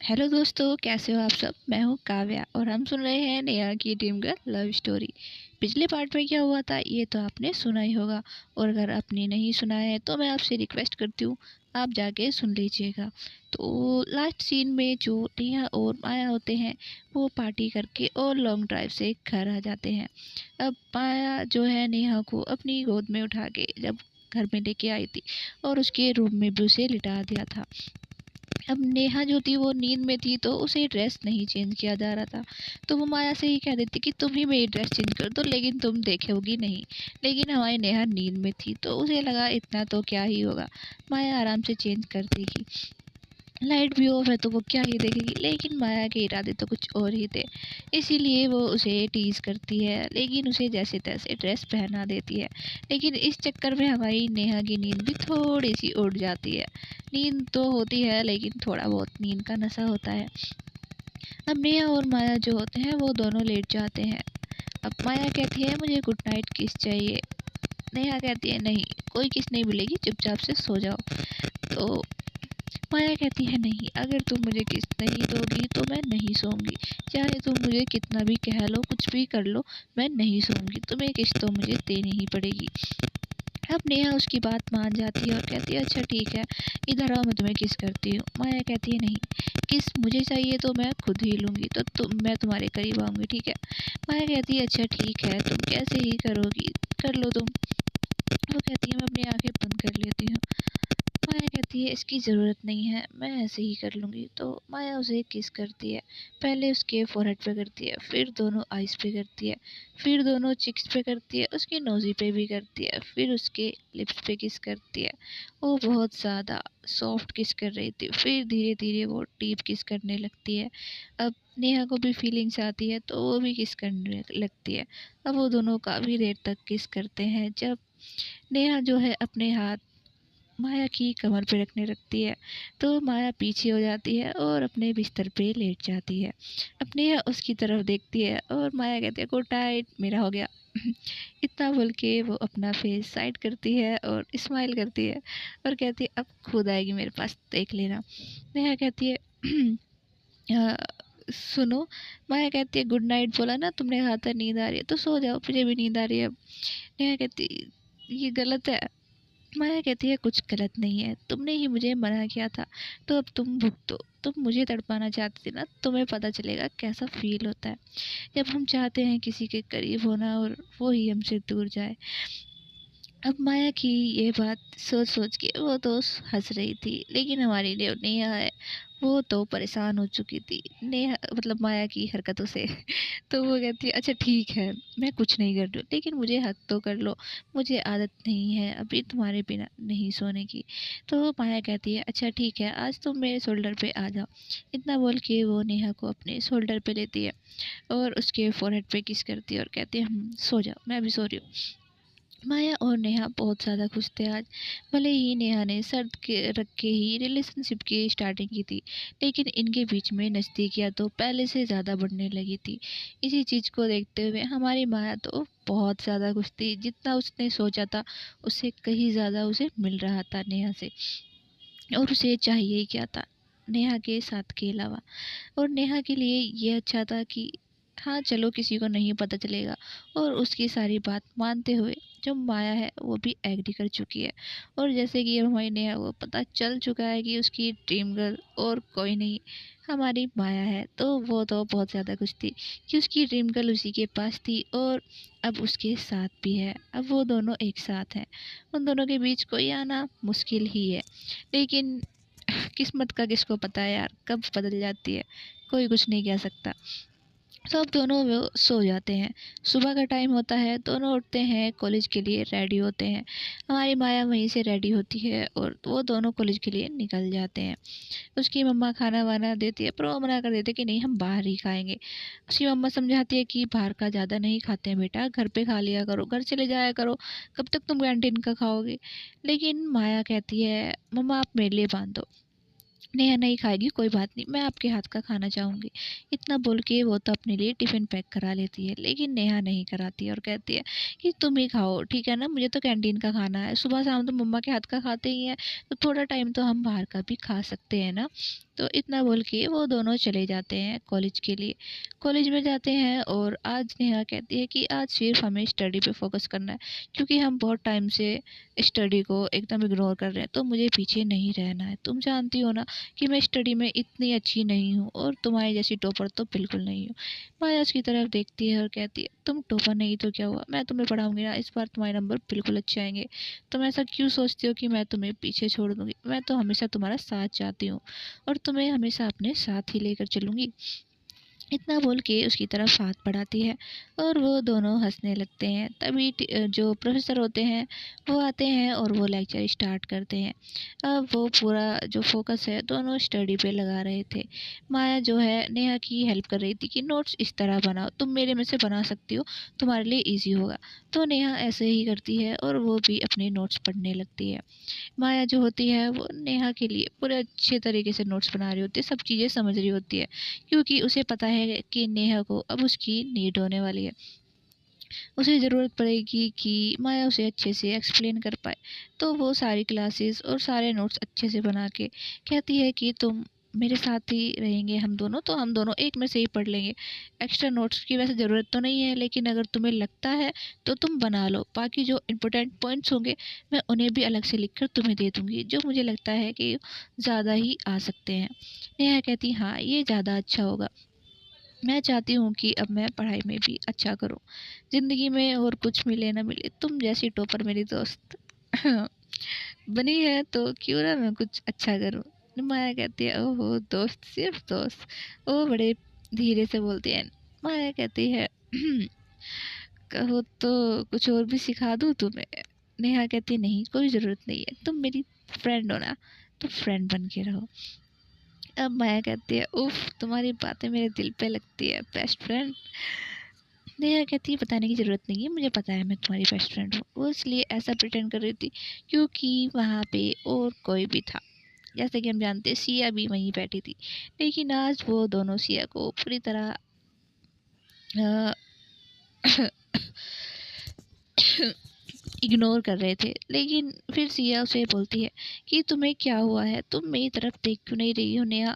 Hello दोस्तों, कैसे हो आप सब। मैं हूँ काव्या और हम सुन रहे हैं नेहा की टीम का लव स्टोरी। पिछले पार्ट में क्या हुआ था ये तो आपने सुना ही होगा, और अगर आपने नहीं सुना है तो मैं आपसे रिक्वेस्ट करती हूँ आप जाके सुन लीजिएगा। तो लास्ट सीन में जो नेहा और माया होते हैं वो पार्टी करके और लॉन्ग ड्राइव से घर आ जाते हैं। अब माया जो है नेहा को अपनी गोद में उठा के जब घर में लेके आई थी और उसके रूम में भी उसे लिटा दिया था। अब नेहा जो थी वो नींद में थी तो उसे ड्रेस नहीं चेंज किया जा रहा था। तो वो माया से ही कह देती कि तुम ही मेरी ड्रेस चेंज कर दो, लेकिन तुम देखोगी नहीं। लेकिन हमारी नेहा नींद में थी तो उसे लगा इतना तो क्या ही होगा, माया आराम से चेंज कर देगी। लाइट भी ऑफ है तो वो क्या ही देखेगी, लेकिन माया के इरादे तो कुछ और ही थे। इसीलिए वो उसे टीज करती है, लेकिन उसे जैसे तैसे ड्रेस पहना देती है। लेकिन इस चक्कर में हमारी नेहा की नींद भी थोड़ी सी उड़ जाती है। नींद तो होती है लेकिन थोड़ा बहुत नींद का नशा होता है। अब नेहा और माया जो होते हैं वो दोनों लेट जाते हैं। अब माया कहती है मुझे गुड नाइट किस चाहिए। नेहा कहती है नहीं, कोई किस नहीं मिलेगी, चुपचाप से सो जाओ। तो माया कहती है नहीं, अगर तुम मुझे किस नहीं दोगी तो मैं नहीं सोऊंगी। चाहे तुम मुझे कितना भी कह लो, कुछ भी कर लो, मैं नहीं सोऊंगी। तुम्हें किस तो मुझे देनी ही पड़ेगी। अब नेहा उसकी बात मान जाती है और कहती है अच्छा ठीक है, इधर आओ, मैं तुम्हें किस करती हूँ। माया कहती है नहीं, किस मुझे चाहिए तो मैं खुद ही लूँगी, तो मैं तुम्हारे करीब आऊँगी, ठीक है। माया कहती है अच्छा ठीक है, तुम कैसे ही करोगी, कर लो तुम। वो कहती है मैं अपनी आंखें बंद कर लेती हूँ। माया कहती है इसकी ज़रूरत नहीं है, मैं ऐसे ही कर लूँगी। तो माया उसे किस करती है। पहले उसके फोरहेड पे करती है, फिर दोनों आइज़ पे करती है, फिर दोनों चिक्स पे करती है, उसकी नोज़ी पे भी करती है, फिर उसके लिप्स पे किस करती है। वो बहुत ज़्यादा सॉफ्ट किस कर रही थी, फिर धीरे धीरे वो डीप किस करने लगती है। अब नेहा को भी फीलिंग्स आती है तो वो भी किस करने लगती है। अब वो दोनों काफ़ी देर तक किस करते हैं। जब नेहा जो है अपने हाथ माया की कमर पे रखने लगती है तो माया पीछे हो जाती है और अपने बिस्तर पे लेट जाती है। अपने उसकी तरफ देखती है और माया कहती है गुड नाइट, मेरा हो गया। इतना बोल के वो अपना फेस साइड करती है और स्माइल करती है और कहती है अब खुद आएगी मेरे पास, देख लेना। नेहा कहती है "अ, सुनो। माया कहती है गुड नाइट बोला ना तुमने, कहा था नींद आ रही है तो सो जाओ, मुझे भी नींद आ रही है अब। नेहा कहती ये गलत है। माया कहती है कुछ गलत नहीं है, तुमने ही मुझे मना किया था, तो अब तुम भुगतो। तुम मुझे तड़पाना चाहती थी ना, तुम्हें पता चलेगा कैसा फील होता है जब हम चाहते हैं किसी के करीब होना और वो ही हमसे दूर जाए। अब माया की ये बात सोच सोच के वो तो हंस रही थी, लेकिन हमारी जो नेहा है वो तो परेशान हो चुकी थी नेहा मतलब माया की हरकतों से। तो वो कहती है अच्छा ठीक है, मैं कुछ नहीं कर रही हूँ, लेकिन मुझे हक तो कर लो, मुझे आदत नहीं है अभी तुम्हारे बिना नहीं सोने की। तो माया कहती है अच्छा ठीक है, आज तुम मेरे शोल्डर पे आ जाओ। इतना बोल के वो नेहा को अपने शोल्डर पे लेती है और उसके फोरहेड पे किस करती है और कहती है सो जाओ, मैं अभी सो रही हूँ। माया और नेहा बहुत ज़्यादा खुश थे आज। भले ही नेहा ने शर्त के रख के ही रिलेशनशिप की स्टार्टिंग की थी, लेकिन इनके बीच में नज़दीकियाँ तो पहले से ज़्यादा बढ़ने लगी थी। इसी चीज़ को देखते हुए हमारी माया तो बहुत ज़्यादा खुश थी। जितना उसने सोचा था उससे कहीं ज़्यादा उसे मिल रहा था नेहा से, और उसे चाहिए ही क्या था नेहा के साथ के अलावा। और नेहा के लिए ये अच्छा था कि हाँ चलो किसी को नहीं पता चलेगा, और उसकी सारी बात मानते हुए जो माया है वो भी एग्री कर चुकी है। और जैसे कि अब हमारी नेहा को पता चल चुका है कि उसकी ड्रीम गर्ल और कोई नहीं हमारी माया है, तो वो तो बहुत ज़्यादा खुश थी कि उसकी ड्रीम गर्ल उसी के पास थी और अब उसके साथ भी है। अब वो दोनों एक साथ हैं, उन दोनों के बीच कोई आना मुश्किल ही है, लेकिन किस्मत का किसको पता है यार, कब बदल जाती है कोई कुछ नहीं कह सकता। तो अब दोनों वो सो जाते हैं। सुबह का टाइम होता है, दोनों उठते हैं, कॉलेज के लिए रेडी होते हैं। हमारी माया वहीं से रेडी होती है और वो दोनों कॉलेज के लिए निकल जाते हैं। उसकी मम्मा खाना वाना देती है पर वो मना कर देते कि नहीं हम बाहर ही खाएंगे। उसकी मम्मा समझाती है कि बाहर का ज़्यादा नहीं खाते हैं बेटा, घर पे खा लिया करो, घर चले जाया करो, कब तक तुम कैंटीन का खाओगे। लेकिन माया कहती है मम्मा आप मेरे लिए बांध दो, नेहा नहीं खाएगी, कोई बात नहीं, मैं आपके हाथ का खाना चाहूँगी। इतना बोल के वो तो अपने लिए टिफ़िन पैक करा लेती है, लेकिन नेहा नहीं कराती है और कहती है कि तुम ही खाओ, ठीक है ना? मुझे तो कैंटीन का खाना है, सुबह-शाम तो मम्मा के हाथ का खाते ही हैं, तो थोड़ा टाइम तो हम बाहर का भी खा सकते हैं ना? तो इतना बोल के वो दोनों चले जाते हैं कॉलेज के लिए। कॉलेज में जाते हैं और आज नेहा कहती है कि आज सिर्फ़ हमें स्टडी पे फ़ोकस करना है, क्योंकि हम बहुत टाइम से स्टडी को एकदम इग्नोर कर रहे हैं, तो मुझे पीछे नहीं रहना है। तुम जानती हो ना कि मैं स्टडी में इतनी अच्छी नहीं हूँ और तुम्हारी जैसी टॉपर तो बिल्कुल नहीं हूँ। माया उसकी तरफ देखती है और कहती है, तुम टॉपर नहीं तो क्या हुआ, मैं तुम्हें पढ़ाऊंगी ना, इस बार तुम्हारे नंबर बिल्कुल अच्छे आएंगे। तुम ऐसा क्यों सोचती हो कि मैं तुम्हें पीछे छोड़ दूंगी? मैं तो हमेशा तुम्हारा साथ चाहती हूँ और तुम्हें हमेशा अपने साथ ही लेकर चलूंगी। इतना बोल के उसकी तरफ हाथ बढ़ाती है और वो दोनों हंसने लगते हैं। तभी जो प्रोफेसर होते हैं वो आते हैं और वो लेक्चर स्टार्ट करते हैं। अब वो पूरा जो फोकस है दोनों स्टडी पे लगा रहे थे। माया जो है नेहा की हेल्प कर रही थी कि नोट्स इस तरह बनाओ, तुम मेरे में से बना सकती हो, तुम्हारे लिए ईजी होगा। तो नेहा ऐसे ही करती है और वो भी अपने नोट्स पढ़ने लगती है। माया जो होती है वो नेहा के लिए पूरे अच्छे तरीके से नोट्स बना रही होती है, सब चीज़ें समझ रही होती है, क्योंकि उसे पता है कि नेहा को अब उसकी नीड होने वाली है। उसे ज़रूरत पड़ेगी कि माया उसे अच्छे से एक्सप्लेन कर पाए। तो वो सारी क्लासेस और सारे नोट्स अच्छे से बना के कहती है कि तुम मेरे साथ ही रहेंगे, हम दोनों तो हम दोनों एक में से ही पढ़ लेंगे। एक्स्ट्रा नोट्स की वैसे ज़रूरत तो नहीं है, लेकिन अगर तुम्हें लगता है तो तुम बना लो। बाकी जो इम्पोर्टेंट पॉइंट्स होंगे मैं उन्हें भी अलग से लिख कर तुम्हें दे दूँगी, जो मुझे लगता है कि ज़्यादा ही आ सकते हैं। नेहा कहती हाँ, ये ज़्यादा अच्छा होगा। मैं चाहती हूँ कि अब मैं पढ़ाई में भी अच्छा करूँ। ज़िंदगी में और कुछ मिले ना मिले, तुम जैसी टॉपर मेरी दोस्त बनी है तो क्यों ना मैं कुछ अच्छा करूँ। माया कहती है, ओहो दोस्त, सिर्फ दोस्त। वो बड़े धीरे से बोलती है। माया कहती है, कहो तो कुछ और भी सिखा दूँ तुम्हें? नेहा कहती है, नहीं कोई ज़रूरत नहीं है, तुम मेरी फ्रेंड हो ना, तो फ्रेंड बन के रहो। अब माया कहती है, उफ तुम्हारी बातें मेरे दिल पे लगती है, बेस्ट फ्रेंड। नेहा कहती है, बताने की ज़रूरत नहीं है, मुझे पता है मैं तुम्हारी बेस्ट फ्रेंड हूँ। वो इसलिए ऐसा प्रिटेंड कर रही थी क्योंकि वहाँ पे और कोई भी था। जैसे कि हम जानते हैं सिया भी वहीं बैठी थी, लेकिन आज वो दोनों सिया को पूरी तरह इग्नोर कर रहे थे। लेकिन फिर सिया उसे बोलती है कि तुम्हें क्या हुआ है, तुम मेरी तरफ देख क्यों नहीं रही हो नेहा?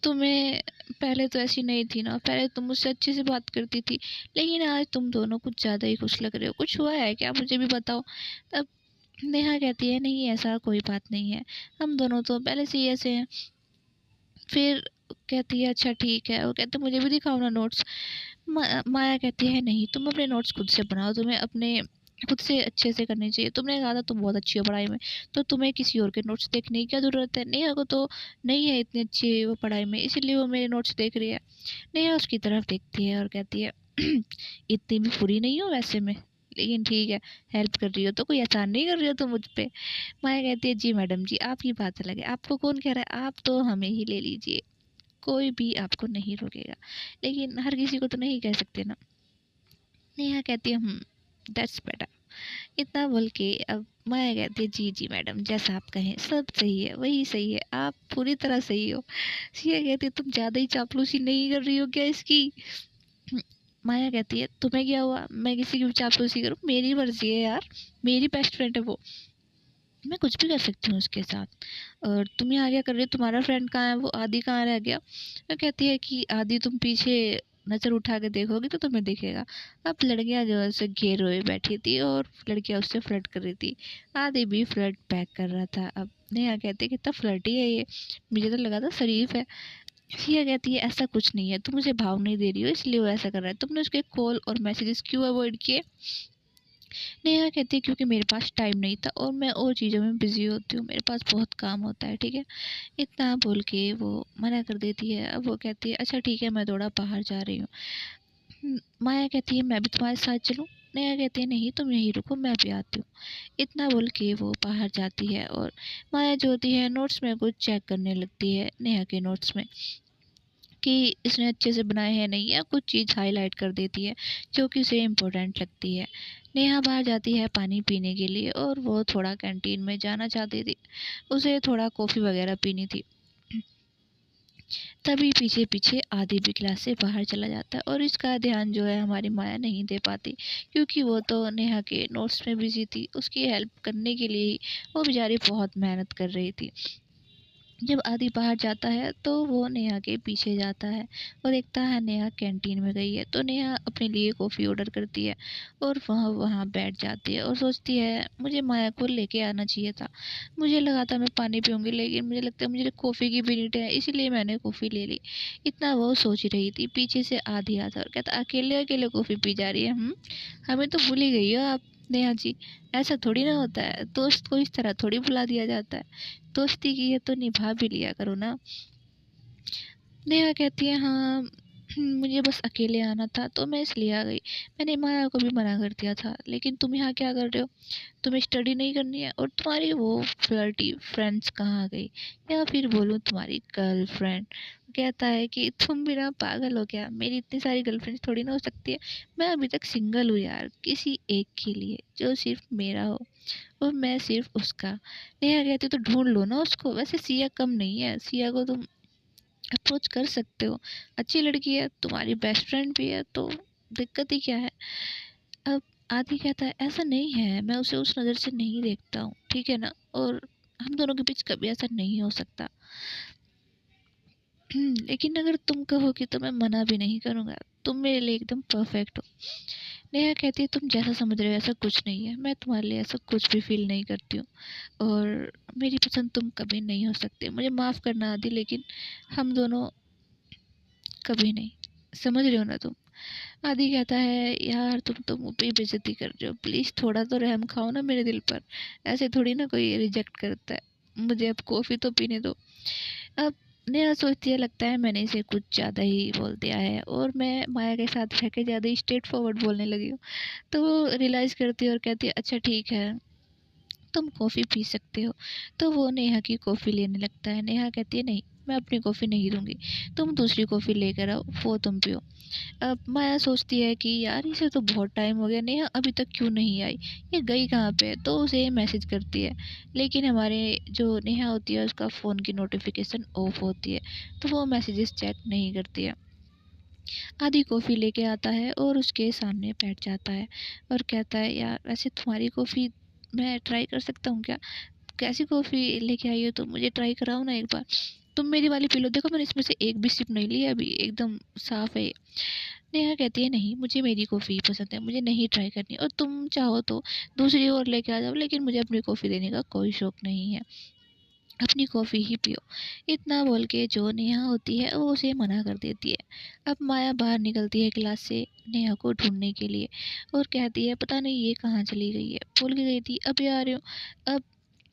तुम्हें पहले तो ऐसी नहीं थी ना, पहले तुम मुझसे अच्छे से बात करती थी, लेकिन आज तुम दोनों कुछ ज़्यादा ही खुश लग रहे हो। कुछ हुआ है क्या, मुझे भी बताओ। तब नेहा कहती है, नहीं ऐसा कोई बात नहीं है, हम दोनों तो पहले से ही ऐसे हैं। फिर कहती है, अच्छा ठीक है। वो कहते मुझे भी दिखाओ ना नोट्स। माया कहती है, नहीं तुम अपने नोट्स खुद से बनाओ, तुम्हें अपने खुद से अच्छे से करनी चाहिए। तुमने कहा था तुम बहुत अच्छी हो पढ़ाई में, तो तुम्हें किसी और के नोट्स देखने की क्या ज़रूरत है? नेहा को तो नहीं है इतनी अच्छी वो पढ़ाई में, इसीलिए वो मेरे नोट्स देख रही है। नेहा उसकी तरफ देखती है और कहती है, इतनी भी बुरी नहीं हो वैसे में, लेकिन ठीक है, हेल्प कर रही हो तो कोई एहसान नहीं कर रही हो तुम मुझ पे। माया कहती है, जी मैडम जी, आपकी बात अलग है, आपको कौन कह रहा है, आप तो हमें ही ले लीजिए, कोई भी आपको नहीं रोकेगा। लेकिन हर किसी को तो नहीं कह सकते ना। नेहा कहती है, दैट्स बेटर। इतना बोल के अब माया कहती है, जी जी मैडम, जैसा आप कहें सब सही है, वही सही है, आप पूरी तरह सही हो। सिया कहती है, तुम ज़्यादा ही चापलूसी नहीं कर रही हो क्या इसकी? माया कहती है, तुम्हें क्या हुआ, मैं किसी की भी चापलूसी करूँ? मेरी मर्जी है यार, मेरी बेस्ट फ्रेंड है वो, मैं कुछ भी कर सकती हूँ उसके साथ। और तुम यहाँ क्या कर रही हो, तुम्हारा फ्रेंड कहाँ है, वो आदि कहाँ रह गया? वो कहती है कि आदि तुम पीछे नज़र उठा के देखोगी तो तुम्हें दिखेगा। अब लड़कियाँ जो है उसे घेरे हुए बैठी थी और लड़कियाँ उससे फ्लर्ट कर रही थी। आदि भी फ्लर्ट बैक कर रहा था। अब नेहा कहती है, कितना फ्लर्टी है ये, मुझे तो लगा था शरीफ है। सिया कहती है, ऐसा कुछ नहीं है, तुम उसे भाव नहीं दे रही हो इसलिए वो ऐसा कर रहा है। तुमने उसके कॉल और मैसेजेस क्यों अवॉइड किए? नेहा कहती है, क्योंकि मेरे पास टाइम नहीं था और मैं और चीज़ों में बिज़ी होती हूँ, मेरे पास बहुत काम होता है, ठीक है। इतना बोल के वो मना कर देती है। अब वो कहती है, अच्छा ठीक है, मैं थोड़ा बाहर जा रही हूँ। माया कहती है, मैं भी तुम्हारे साथ चलूँ? नेहा कहती है, नहीं तुम यहीं रुको, मैं भी आती हूँ। इतना बोल के वो बाहर जाती है और माया जो होती है नोट्स में कुछ चेक करने लगती है, नेहा के नोट्स में, कि इसने अच्छे से बनाए हैं नहीं, या कुछ चीज़ हाईलाइट कर देती है जो कि उसे इम्पोर्टेंट लगती है। नेहा बाहर जाती है पानी पीने के लिए और वो थोड़ा कैंटीन में जाना चाहती थी। उसे थोड़ा कॉफ़ी वगैरह पीनी थी। तभी पीछे पीछे आदि भी क्लास से बाहर चला जाता है और इसका ध्यान जो है हमारी माया नहीं दे पाती, क्योंकि वो तो नेहा के नोट्स में बिजी थी। उसकी हेल्प करने के लिए ही वो बेचारी बहुत मेहनत कर रही थी। जब आदि बाहर जाता है तो वो नेहा के पीछे जाता है और देखता है नेहा कैंटीन में गई है। तो नेहा अपने लिए कॉफ़ी ऑर्डर करती है और वह वहाँ बैठ जाती है और सोचती है मुझे माया को लेके आना चाहिए था। मुझे लगा था मैं पानी पीऊँगी, लेकिन मुझे लगता है मुझे कॉफ़ी की भी नीड है, इसीलिए मैंने कॉफ़ी ले ली। इतना वो सोच रही थी, पीछे से आदि आता और कहता अकेले-अकेले कॉफ़ी पी जा रही है, हमें तो भूल ही गई हो आप नेहा जी। ऐसा थोड़ी ना होता है, दोस्त को इस तरह थोड़ी भुला दिया जाता है। दोस्ती की है तो निभा भी लिया करो ना। नेहा कहती है हाँ, मुझे बस अकेले आना था तो मैं इसलिए आ गई। मैंने माया को भी मना कर दिया था, लेकिन तुम यहाँ क्या कर रहे हो? तुम्हें स्टडी नहीं करनी है? और तुम्हारी वो फ्लर्टी फ्रेंड्स कहाँ गई? या फिर बोलूँ तुम्हारी गर्लफ्रेंड? कहता है कि तुम भी ना पागल हो क्या? मेरी इतनी सारी गर्लफ्रेंड्स थोड़ी ना हो सकती है। मैं अभी तक सिंगल हूँ यार, किसी एक के लिए जो सिर्फ मेरा हो और मैं सिर्फ उसका। नेहा कहती तो ढूंढ लो ना उसको। वैसे सिया कम नहीं है, सिया को तुम अप्रोच कर सकते हो। अच्छी लड़की है, तुम्हारी बेस्ट फ्रेंड भी है, तो दिक्कत ही क्या है? अब आदि कहता है ऐसा नहीं है, मैं उसे उस नज़र से नहीं देखता हूँ, ठीक है ना? और हम दोनों के बीच कभी ऐसा नहीं हो सकता। लेकिन अगर तुम कहोगे तो मैं मना भी नहीं करूँगा। तुम मेरे लिए एकदम परफेक्ट हो। नेहा कहती है तुम जैसा समझ रहे हो ऐसा कुछ नहीं है। मैं तुम्हारे लिए ऐसा कुछ भी फील नहीं करती हूँ और मेरी पसंद तुम कभी नहीं हो सकते। मुझे माफ़ करना आदि, लेकिन हम दोनों कभी नहीं। समझ रहे हो ना तुम? आदि कहता है यार तुम तो मुँह पे ही बेइज्जती कर रहे हो। प्लीज़ थोड़ा तो रहम खाओ ना मेरे दिल पर। ऐसे थोड़ी ना कोई रिजेक्ट करता है। मुझे अब कॉफ़ी तो पीने दो। अब नेहा सोचती है लगता है मैंने इसे कुछ ज़्यादा ही बोल दिया है और मैं माया के साथ रह के ज़्यादा ही स्ट्रेट फॉरवर्ड बोलने लगी हूँ। तो वो रियलाइज़ करती है और कहती है अच्छा ठीक है, तुम कॉफ़ी पी सकते हो। तो वो नेहा की कॉफ़ी लेने लगता है। नेहा कहती है नहीं, मैं अपनी कॉफ़ी नहीं दूँगी। तुम दूसरी कॉफ़ी लेकर आओ, वो तुम पियो। अब माया सोचती है कि यार इसे तो बहुत टाइम हो गया, नेहा अभी तक क्यों नहीं आई? ये गई कहाँ पे है? तो उसे मैसेज करती है। लेकिन हमारे जो नेहा होती है उसका फ़ोन की नोटिफ़िकेशन ऑफ होती है, तो वो मैसेजेस चेक नहीं करती है। आदि कॉफ़ी लेके आता है और उसके सामने बैठ जाता है और कहता है यार वैसे तुम्हारी कॉफ़ी मैं ट्राई कर सकता हूँ क्या? कैसी कॉफ़ी लेके आई हो तुम? मुझे ट्राई कराओ ना एक बार। तुम मेरी वाली पी लो, देखो मैंने इसमें से एक भी सिप नहीं ली है अभी, एकदम साफ़ है ये। नेहा कहती है नहीं, मुझे मेरी कॉफ़ी ही पसंद है, मुझे नहीं ट्राई करनी और तुम चाहो तो दूसरी और लेके आ जाओ, लेकिन मुझे अपनी कॉफ़ी देने का कोई शौक नहीं है। अपनी कॉफ़ी ही पियो। इतना बोल के जो नेहा होती है वो उसे मना कर देती है। अब माया बाहर निकलती है क्लास से नेहा को ढूँढने के लिए और कहती है पता नहीं ये कहाँ चली गई है, भूल के गई थी अभी आ रही हूँ। अब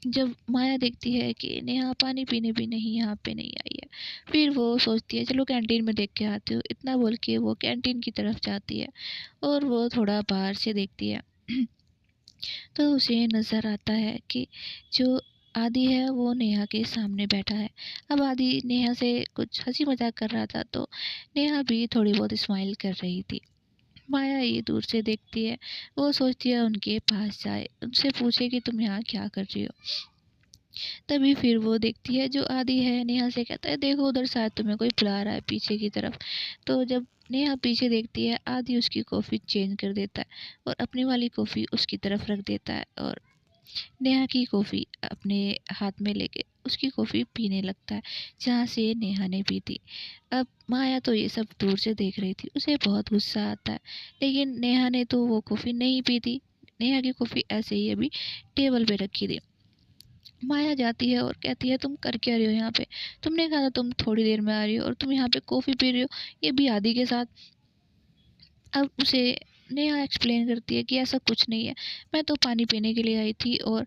जब माया देखती है कि नेहा पानी पीने भी नहीं यहाँ पे नहीं आई है, फिर वो सोचती है चलो कैंटीन में देख के आती हूँ। इतना बोल के वो कैंटीन की तरफ जाती है और वो थोड़ा बाहर से देखती है। तो उसे नज़र आता है कि जो आदि है वो नेहा के सामने बैठा है। अब आदि नेहा से कुछ हंसी मजाक कर रहा था, तो नेहा भी थोड़ी बहुत स्माइल कर रही थी। माया ये दूर से देखती है। वो सोचती है उनके पास जाए, उनसे पूछे कि तुम यहाँ क्या कर रही हो। तभी फिर वो देखती है जो आदि है नेहा से कहता है देखो उधर शायद तुम्हें कोई बुला रहा है पीछे की तरफ। तो जब नेहा पीछे देखती है आदि उसकी कॉफ़ी चेंज कर देता है और अपनी वाली कॉफ़ी उसकी तरफ रख देता है और नेहा की कॉफ़ी अपने हाथ में लेके उसकी कॉफ़ी पीने लगता है जहाँ से नेहा ने पी थी। अब माया तो ये सब दूर से देख रही थी, उसे बहुत गुस्सा आता है, लेकिन नेहा ने तो वो कॉफ़ी नहीं पी थी। नेहा की कॉफ़ी ऐसे ही अभी टेबल पे रखी थी। माया जाती है और कहती है तुम कर क्या रही हो यहाँ पे? तुमने कहा था तुम थोड़ी देर में आ रही हो और तुम यहाँ पे कॉफ़ी पी रही हो, ये भी आदि के साथ। अब उसे नेहा एक्सप्लेन करती है कि ऐसा कुछ नहीं है, मैं तो पानी पीने के लिए आई थी और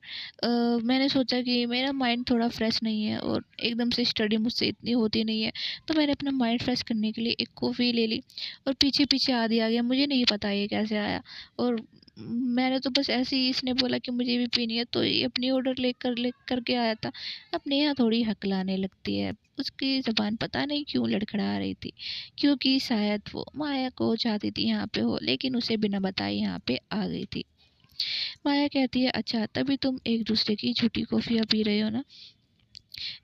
मैंने सोचा कि मेरा माइंड थोड़ा फ्रेश नहीं है और एकदम से स्टडी मुझसे इतनी होती नहीं है, तो मैंने अपना माइंड फ्रेश करने के लिए एक कॉफ़ी ले ली और पीछे पीछे आदि आ गया, मुझे नहीं पता ये कैसे आया। और मैंने तो बस ऐसे ही इसने बोला कि मुझे भी पीनी है तो ये अपनी ऑर्डर ले करके आया था। अब नेहा थोड़ी हकलाने लगती है, उसकी ज़बान पता नहीं क्यों लड़खड़ा रही थी, क्योंकि शायद वो माया को चाहती थी यहाँ पे हो, लेकिन उसे बिना बताए यहाँ पे आ गई थी। माया कहती है, अच्छा तभी तुम एक दूसरे की झूठी कॉफ़ियाँ पी रहे हो ना।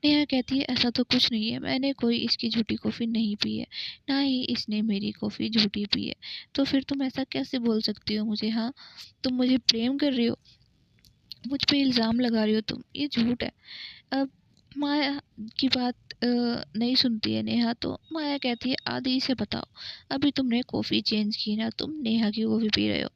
नेहा कहती है, ऐसा तो कुछ नहीं है, मैंने कोई इसकी झूठी कॉफ़ी नहीं पी है, ना ही इसने मेरी कॉफ़ी झूठी पी है। तो फिर तुम ऐसा कैसे बोल सकती हो मुझे? हाँ, तुम मुझे ब्लेम कर रही हो, मुझ पे इल्ज़ाम लगा रही हो तुम, ये झूठ है। अब माया की बात नहीं सुनती है नेहा, तो माया कहती है, आदि से बताओ, अभी तुमने कॉफ़ी चेंज की ना, तुम नेहा की कॉफ़ी पी रहे हो।